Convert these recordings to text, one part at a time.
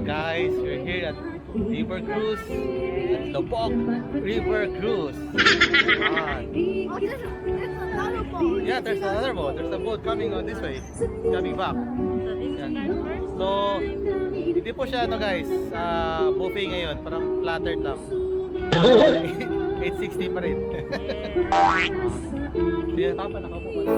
Guys, we're here at River Cruise, at Lobok River Cruise. Oh, there's another boat. Yeah, there's another boat. There's a boat coming on this way, coming back. Yan. So, hindi po siya ano guys, buffet ngayon, parang flattered lang. 860 pa rin. Hindi na tapa, nakaupo pa rin.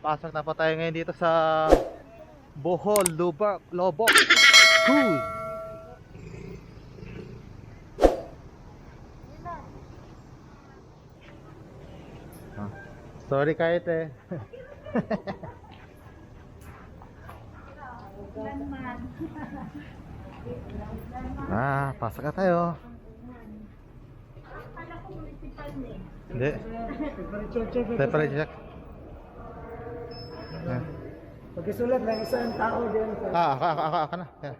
Pasok na po tayo ngayon dito sa Bohol, Lobok Cruise. Sorry kahit eh. Pasok na tayo. Hindi. Temperature check. Pagkisulat lang isang tao din. Ako na. Yeah.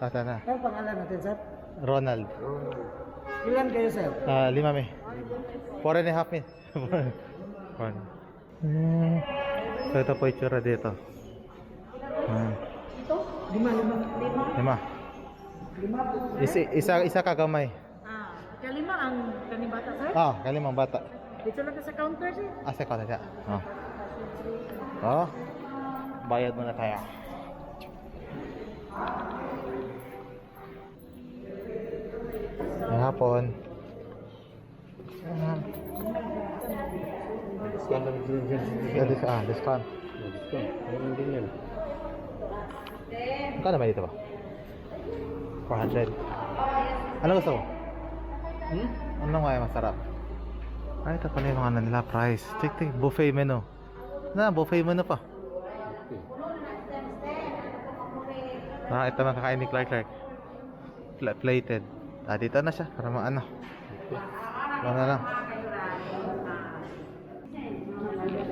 Ata na. Ano pangalan natin, sir? Ronald. Ilan kayo, sir? 5 may. 4.5 may. So ito po itsura dito. Lima. Isa kagamay. Kalima ang kanibata, sir? Kalimang bata. Dito lang sa counter, sir. Sa kota siya. Bayad muna tayo. Ngayong hapon. Discount. Magkano naman dito ba? 400. Ano gusto mo? Ano nga yung masarap? Ito pala yung mga nila price. Check, buffet menu. Buffet menu pa. Ito mga kakain ni Clark. Plated. Dito na siya para maano. Ano lang.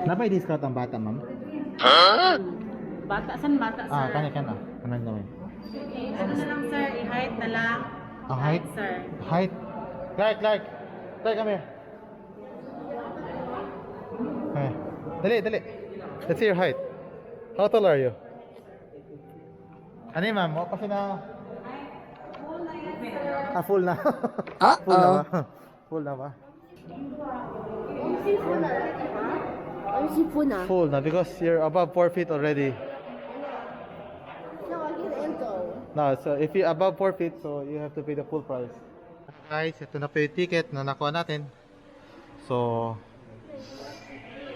Napay discount ang bata, ma'am? Bata, saan bata, sir? Kanina. Kanang gawin. Ano na lang, sir? I-height na lang. Height? Sir. Height? Clark, come here. Dali. Let's see your height. How tall are you? Ano yun, ma'am? Kasi na... full na. Full na ba? Full na because you're above 4 feet already. No, I get ankle. No, so if you're above 4 feet, so you have to pay the full price. Guys, ito na po yung ticket na nakuha natin. So,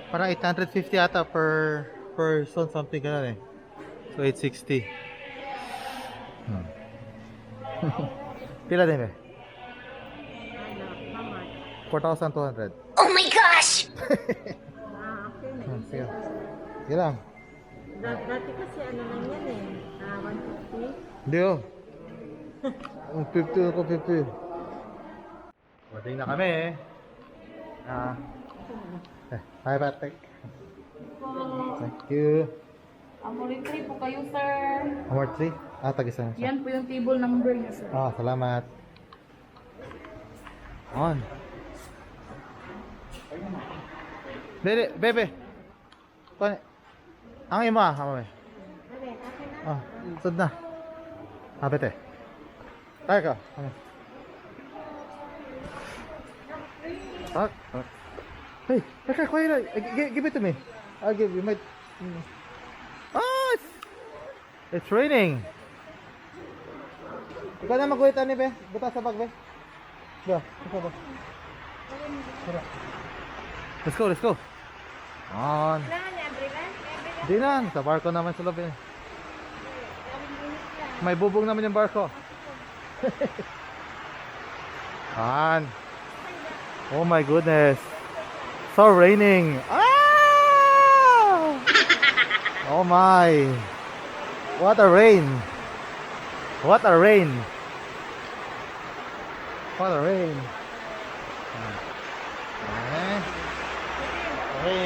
parang 850 ata per person, something ganun eh. So, 860. Pila din eh? 4,200. Oh my gosh! Sige. Sige lang. Dati kasi ano lang yan eh. 150. Hindi oh. 50 ako 50. Wading na kami eh. Hi Patrick. Thank you. Amorin 3 po kayo, sir. Amor 3? Tag-isa na siya. Yan po yung table number niya, sir. Salamat. On. Bebe. Pane. Ang ima, mami. Sud na. Bete. Tayo ka. Hey, quiet. Give it to me. I'll give you. It's raining. Ikaw na mag-wait ani be. Buta sa bag be. Let's go. On. Di na, sa barko naman sa loob eh. May bubong naman yung barko. On. Oh my goodness. So raining. Oh my. What a rain. What a rain. What a rain. Okay.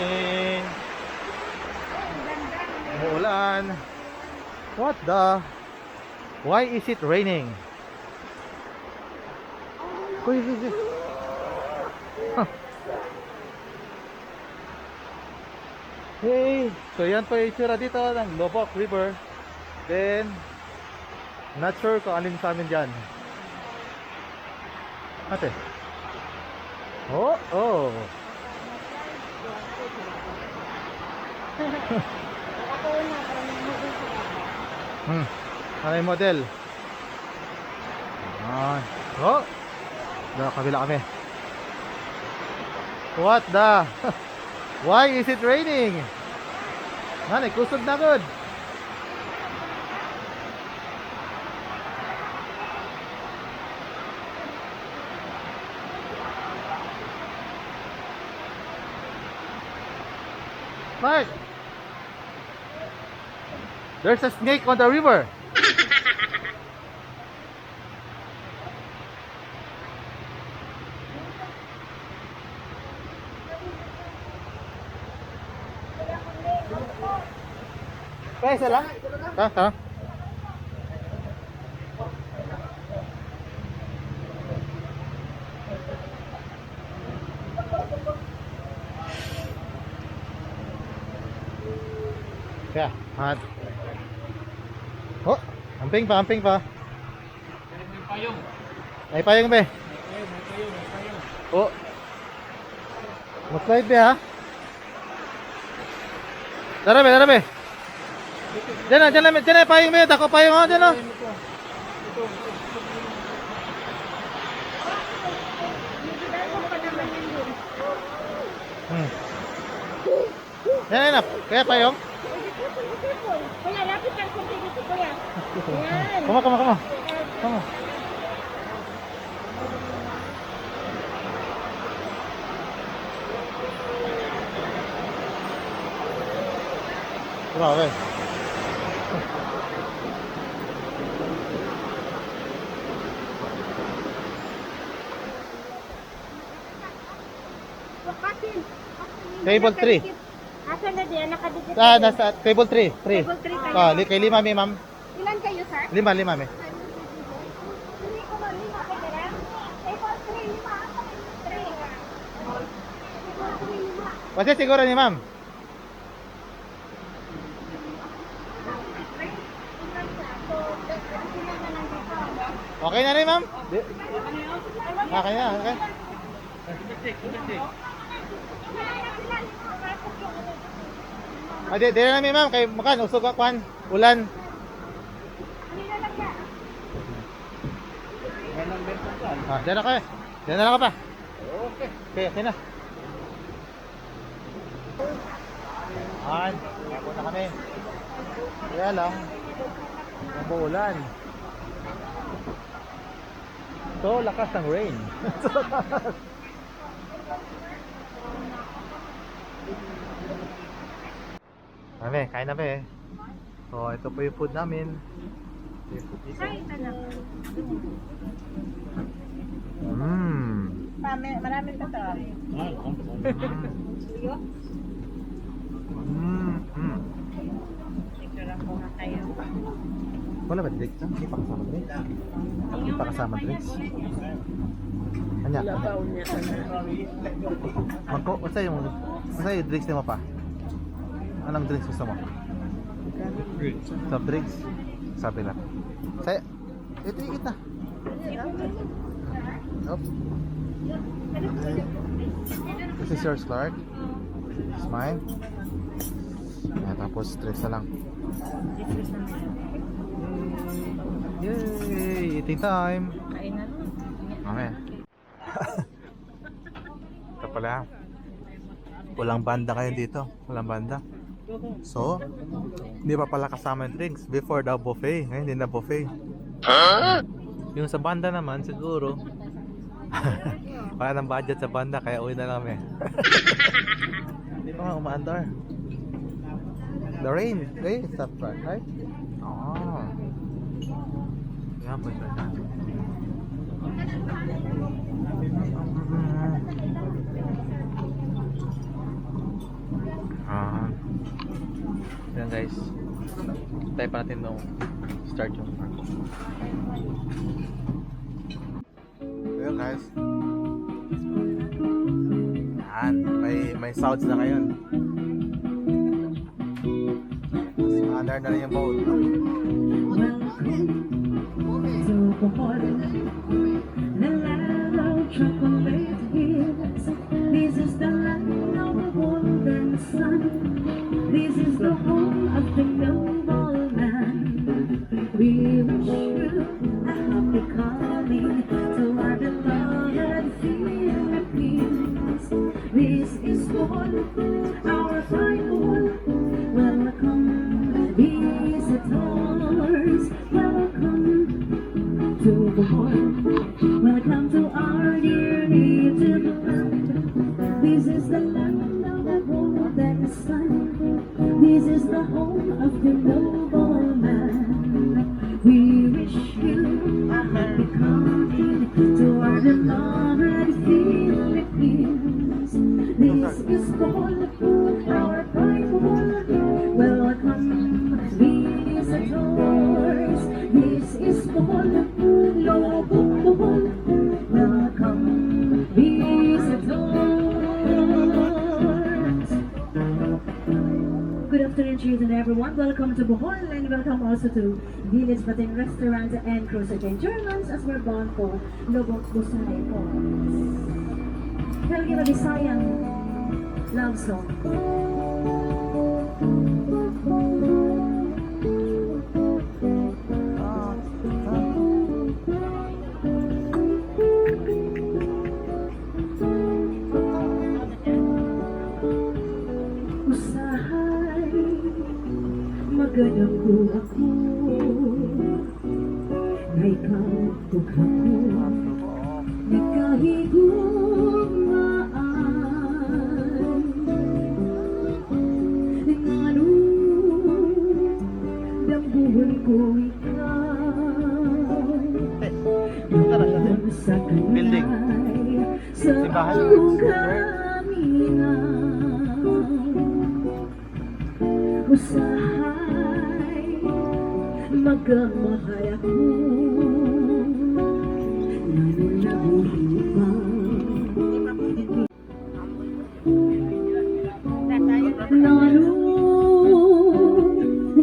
on. What the? Why is it raining? Uy, uy, uy. Huh. Hey, so yan po yung itsura dito ng Lobok River. Then, not sure kung alin sa amin dyan. Ate. Oh, oh. Ano yung model? Oh. Kabila kami. What the? Why is it raining? Kusog na good. Mark, there's a snake on the river. Kaya isa lang? Ha? Kaya, mat. Oh, amping pa. May payong be. Oh. Mag-slide be ha. Dara be. Diyan na payong be. Dako payong ha, diyan na. Yan na. Kaya payong. Kuya, lapit lang konti dito, kuya. Yan. Come. Grabe. Table 3. Asan na diyan? Nakadikit. Nasa table 3. Table 3 kayo. Kay lima mi ma'am. Ilan kayo, sir? Lima mi. Hindi ko ba lima kayo dala? Table 3, lima. 3. Kasi siguro ni ma'am. Okay na rin ma'am? Okay na, okay. Di na namin ma'am, kay makan, usog akwan, ulan. Diyan na kayo. Diyan na lang ka pa. Okay na. Ako na kami. Kaya lang, mabuulan. So, lakas ng rain. Kain na ba eh. So, ito po yung food namin. Maraming pa to. Picture ko na kayo. Wala ba drinks? Hindi pa kasama drinks? Hindi pa kasama drinks? Anya? Basta yung drinks mo pa? Anong drinks gusto mo? Soft drinks? Sabi lang. Ito ikit na. Oh. This is yours, Clark. This is mine. Tapos drinks na lang. Yay! Eating time! Kain na nun. Amen. Ito pala. Walang banda kayo dito. Walang banda. So, hindi pa pala kasama yung drinks. Before daw buffet. Ngayon hindi na buffet. Yung sa banda naman, siguro. Wala ng budget sa banda, kaya uwi na lang kami. Hindi pa nga umaandar. The rain stopped, right? Yan po siya. Yan guys. Tayo pa natin nung start yung ayun guys. Yan, may sounds na ngayon. Under na rin yung boat. To Bohol, the land of chocolate hills. This is the land of the golden sun. This is the home of the noble man. We wish you a happy coming to our beloved Philippines. This is Bohol, our fine Bohol. Welcome, visitors. Welcome to Bohol. Welcome to our dear native land. This is the land of the golden sun. This is the home of the noble man. We wish you a happy coming to our beloved Philippines. This is Bohol, our pride Bohol. Welcome, visitors. This is Bohol, Lobog Bohol. Welcome, visitors. Good afternoon, cheers and everyone. Welcome to Bohol and welcome also to Village Batin Restaurant and Cruiser St. Germans as we're bound for Lobog Busay Falls. We'll give a Visayan love song. Usahay, maganap ko ako, na ikaw tukha ko, nagkahigumaan. Ngano, dambuhan ko ikaw, dapat sa Building. kanay, sa Simbahan. akong kamingaw. Usahay, magamahay ako, lalo na buhipan. Lalo,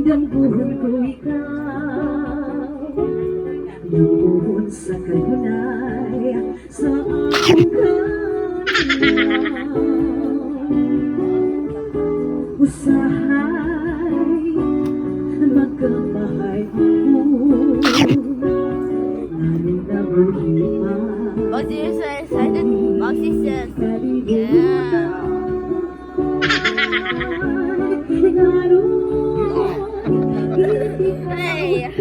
dambuhan ko ikaw, dambuhan sa kanunay, sa akong kamingaw. Usahay, magkamahay ako, lalo na buhipan. Oh, you're so excited. Moxie says, yeah. Hey.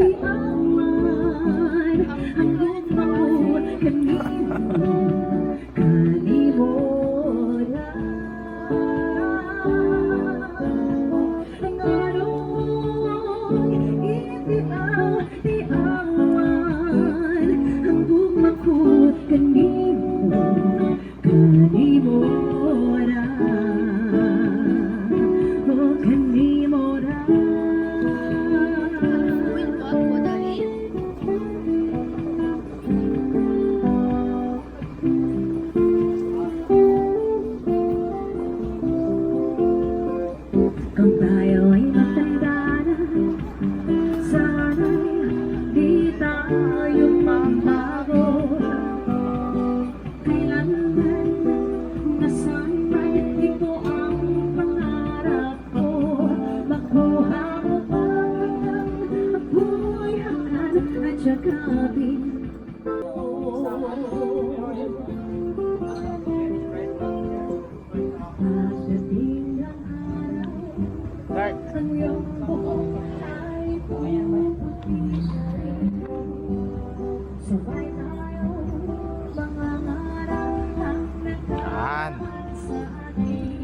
Kung tayo ay matanda na, sana'y di tayo mabago. Kailanman nasanay, ito ang pangarap ko. Makuha mo pa ang apoy hangad at yakapin mo. Pagdating ng araw, Start. ang iyong buhok ay puputisay. Sabay tayo, mga ngarap ang Yan. nagkakaan sa atin.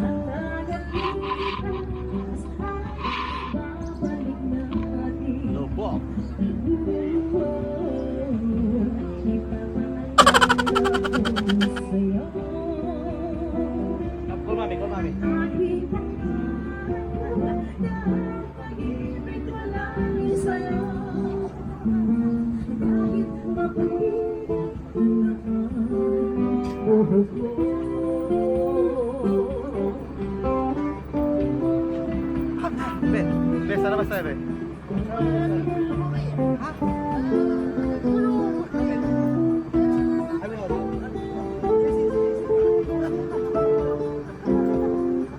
At nagalitan ay babalik natin. Lubog. Ipapaalala ko sa'yo. Go mami, go mami. Aking pagmamahal na sabi?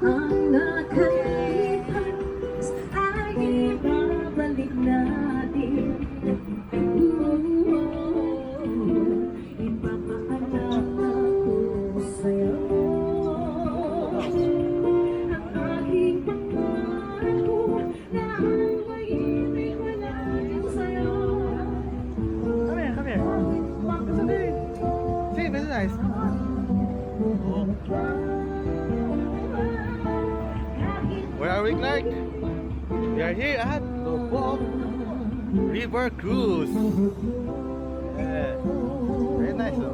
Ang nakalipas ay ibabalik natin. Ipapaalam ako sa'yo ang aking pangako na ang pag-ibig wala lang sa'yo. Come here, come here. See, very nice. Where are we, Clark? We are here at Lubbock River Cruise. Yeah. Very nice. Oh.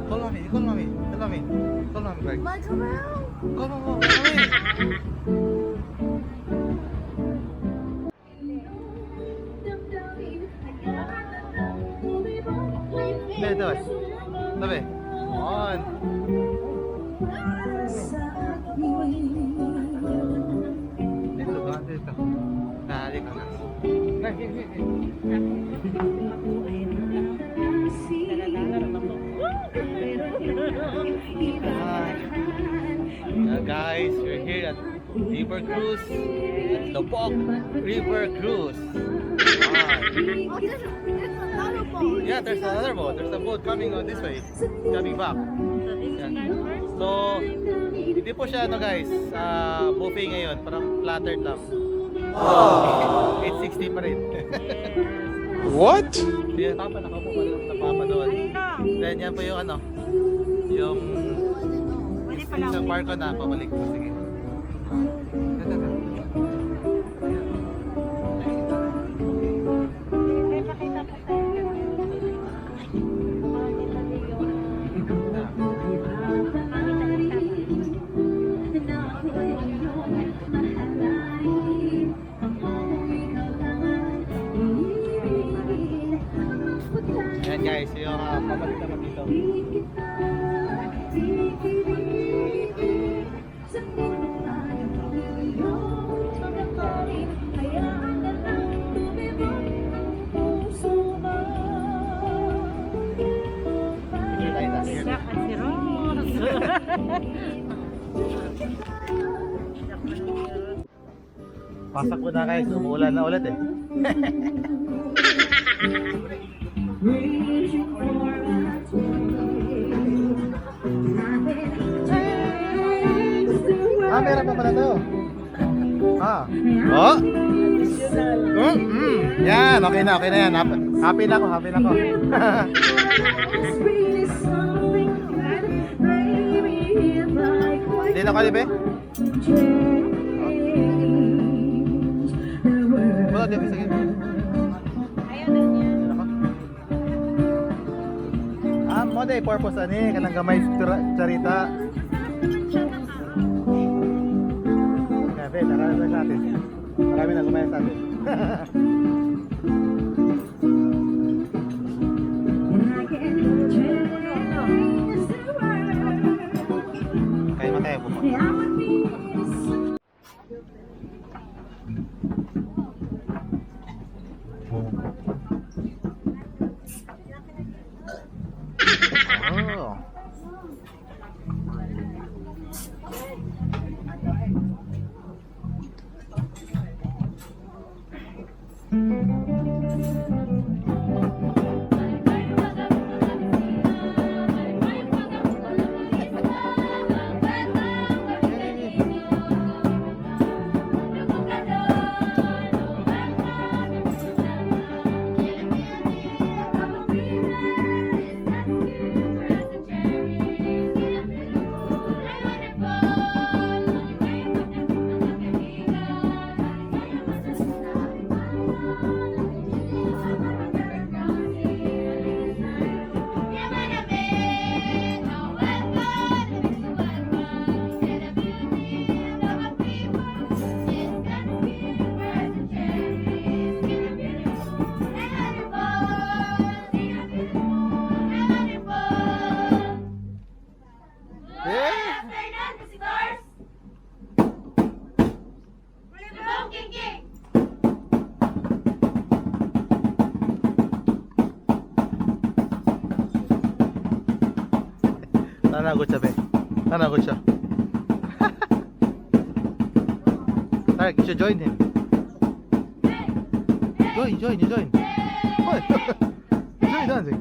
Call mommy, call mommy, call mommy, call mommy, Clark. Come around. Call mommy. Dito, tabi. On. Dito ba? Dito. Dali ka na. Clark, here, here, here. Guys, we're here at River Cruise, at Lubbock River Cruise. Oh, there's another boat. Yeah, there's another boat. There's a boat coming on this way, coming back. Yeah. So, hindi po siya ano guys, buffet ngayon, parang flattered lang. 860 pa rin. What? Hindi, papa nakapo pa lang sa papa doon. Then yan po yung ano, yung isang barko na pabalik po. Sige. Yan guys, yung pabalik naman dito. Pasak ko na guys, umuulan na ulit eh. Meron pa pala to. Oh. Yan, okay na yan. Happy na ako, happy na ako. Hindi na kalibe? Wala, di ba sige? Mo day purpose ani kanang gamay charita. Kabe, tara na sa atin. Marami na gumaya sa atin. Kaya matay po. Oh. Nanagot siya, be. Nanagot siya. Tarek, you should join him. Join, you join. What? Join dancing.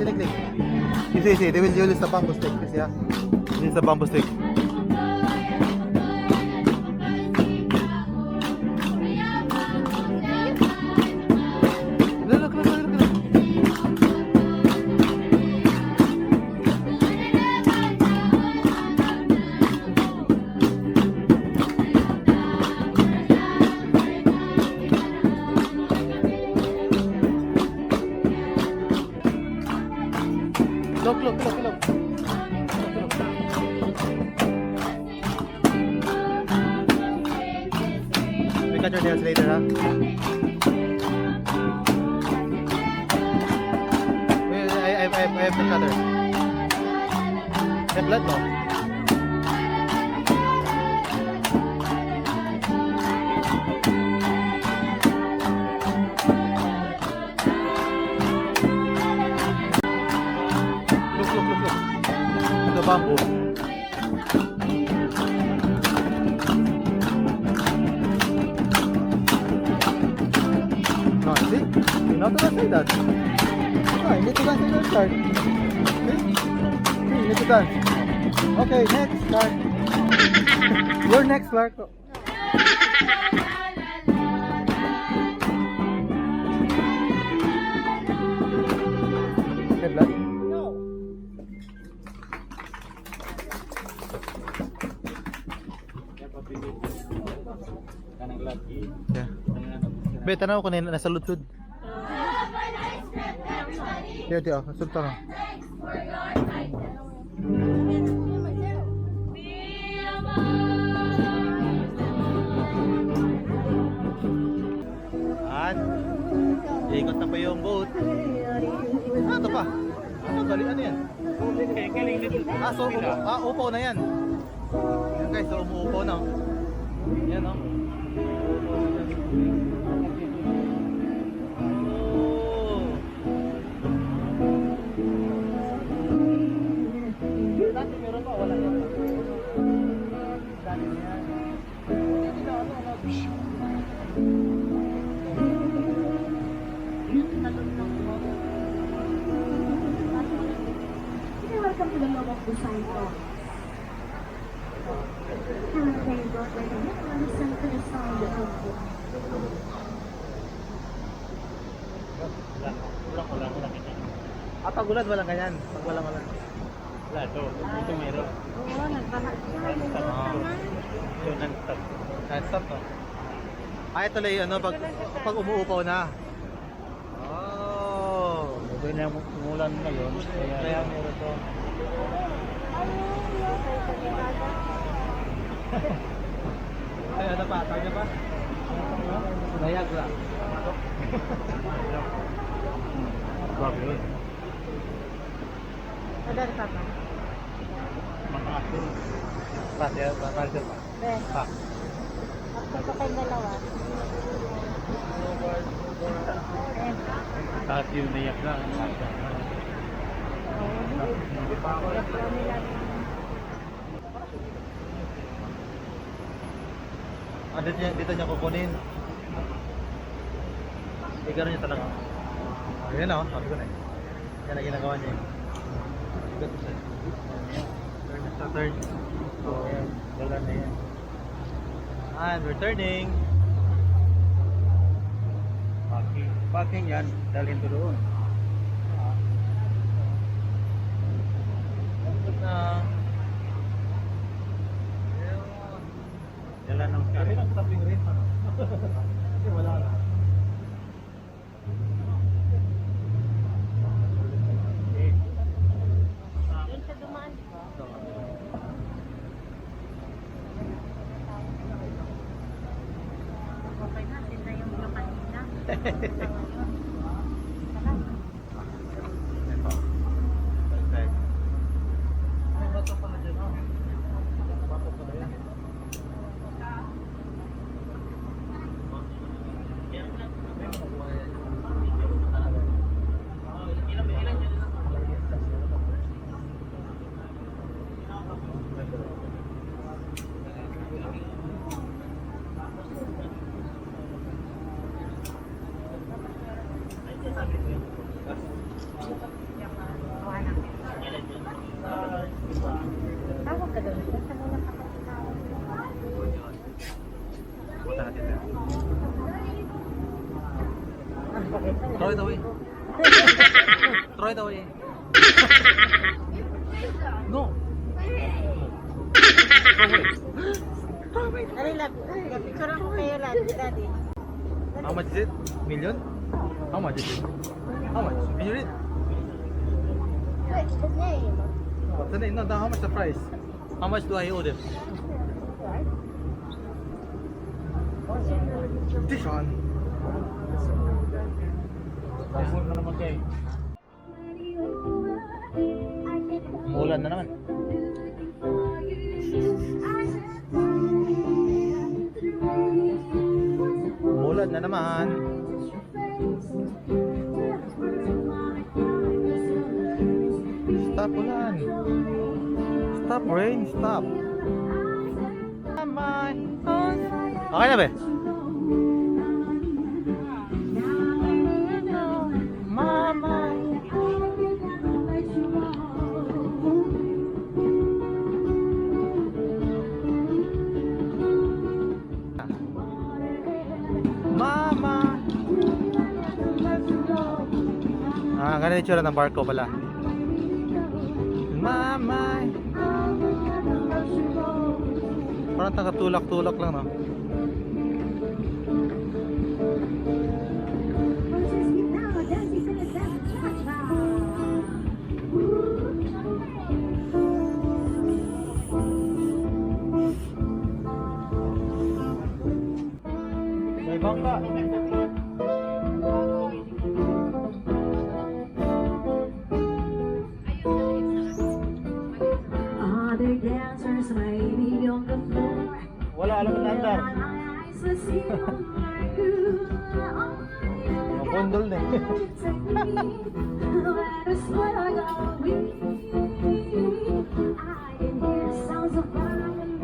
Click. You see, they will use the bamboo stick. You see, yeah? This is the bamboo stick. Look. Look. We cut your nails later, huh? Wait, I have the cutter. May blood, no? Look. The bamboo. No, see? You're not gonna say that. No, you need to dance in your start. See, you need to dance. Okay, next, Clark. You're next, Clark. Okay, blood? Yeah. Be, tanaw ko na yun, nasa lutsud. Di, sulta na. At, iikot na pa yung boat. Ito pa. Ano yan? So, upo na yan. Yan guys, so umuupo na. Yan, oh. Dati meron pa, wala yan. Dati yan. Welcome to the love of the sign off. Everything brought like a little listen to the sound of the Pag ulan, walang ganyan. Pag walang. Oo, nagbahat siya. Yung non-stop. Non-stop, no? Ito lang yung pag umuupaw na. Oh. Pwede na umulan ngayon. Kaya meron to. Ay, ano pa? Tawag niya pa? Niagara. Grabe yun. Adar pa pa. Pati, pati pa. Ben, Pa. after pa kayong dalawa. Tapos yung naiyak na. Dito niya kukunin. Igaro niya talaga. Ayan o, sabi ko na eh. Yan ang ginagawa niya eh. Igat ko siya. Turn. So, ayan. Dolan na yan. And we're turning. Parking yan, dalhin to doon. Good na. Dala ng Kami lang tapping rin. Kasi wala na. Doon sa dumaan ko. Okay natin na yung kanina. right away. No. Dali lang. Picture ko kayo lang, daddy. How much is it? Million? How much is it? How much? Can you read? What's the name? What's the name? No, how much the price? How much do I owe them? This one. iPhone na naman kayo. Umulan na naman. Umulan na naman. Stop ulan. Stop rain, stop. Okay na ba? Mama. Mama. Ganun yung itsura ng barko pala. Mama. Parang takatulak-tulak lang, no? May bangka. Other dancers may be on the floor. Wala alam na andar. Napundol na eh.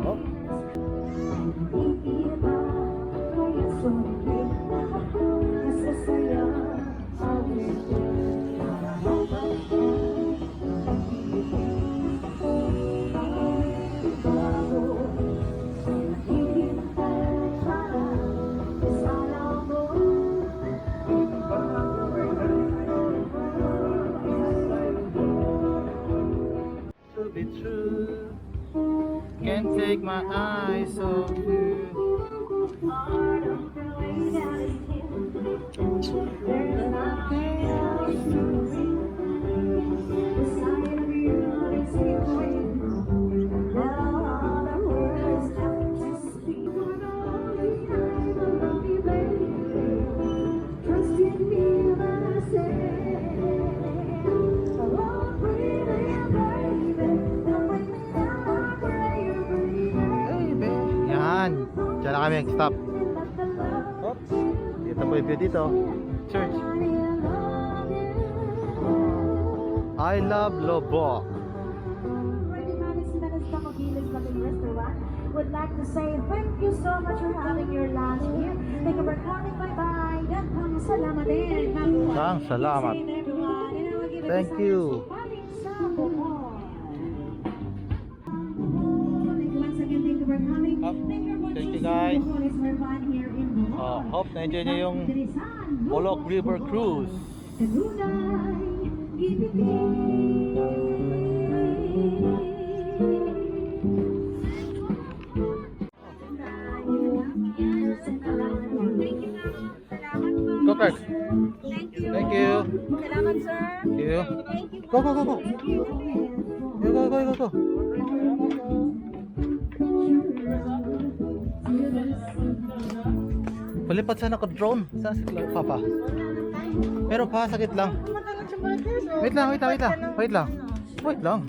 Oh. To be true, can't take my eyes off you. Yan, dyan na kami stop. Oops. Dito po yung view dito. Church. I love Lobo. Would like to say thank you so much for having your lunch here. Thank you for coming. Bye-bye. Dan salamat din. Kang salamat. Thank you. Once again, thank you for coming. Thank you guys. Hope na-enjoy nyo yung Olok River Cruise. Go Perk. Thank you. Salamat, sir. Thank you. Go, go, go, go. Go, go, go, go, go. Palipat sana ko drone. Saan si Papa? Pero pa, sakit lang. Wait lang, wait lang, wait lang. Wait lang. Wait lang.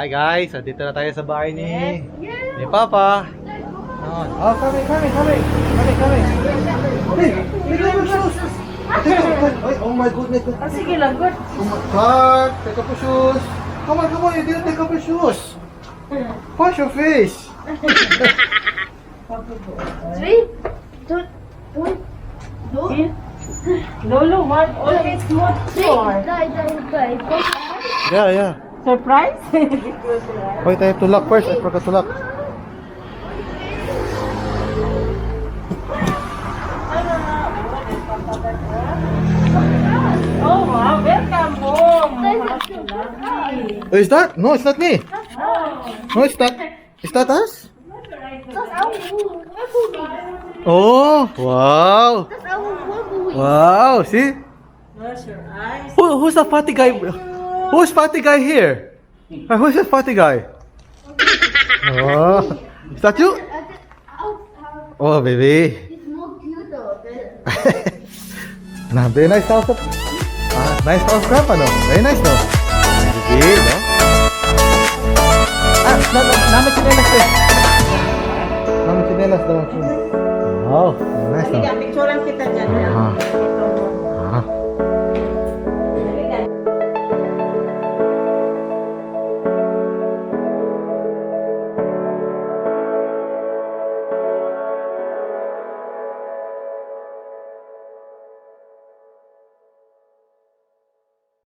Hi guys, dito na tayo sa bahay ni Papa. Oh, kami. Oh my goodness. Sige lang, good. Clark, take off your shoes. Come on, you didn't take off your shoes. Wash your face. 3, 2, 1. Lolo, what always what for? Yeah. Surprise? Wait, I have to lock first. I forgot to lock. Oh, wow, welcome home. Oh, is that? No, it's not me. No, it's not. Is that us? Oh, wow. Wow, see? Close your eyes. Who's the fatty guy? Who's fatty guy here? Who's the fatty guy? Oh, is that you? Oh, baby. Nah, very nice house. Nice house, Grandpa, no? Very nice, no? Baby, no? Namin chinelas eh. Namin chinelas daw. Wow, very nice, no? Sige, picturean kita dyan. Ah.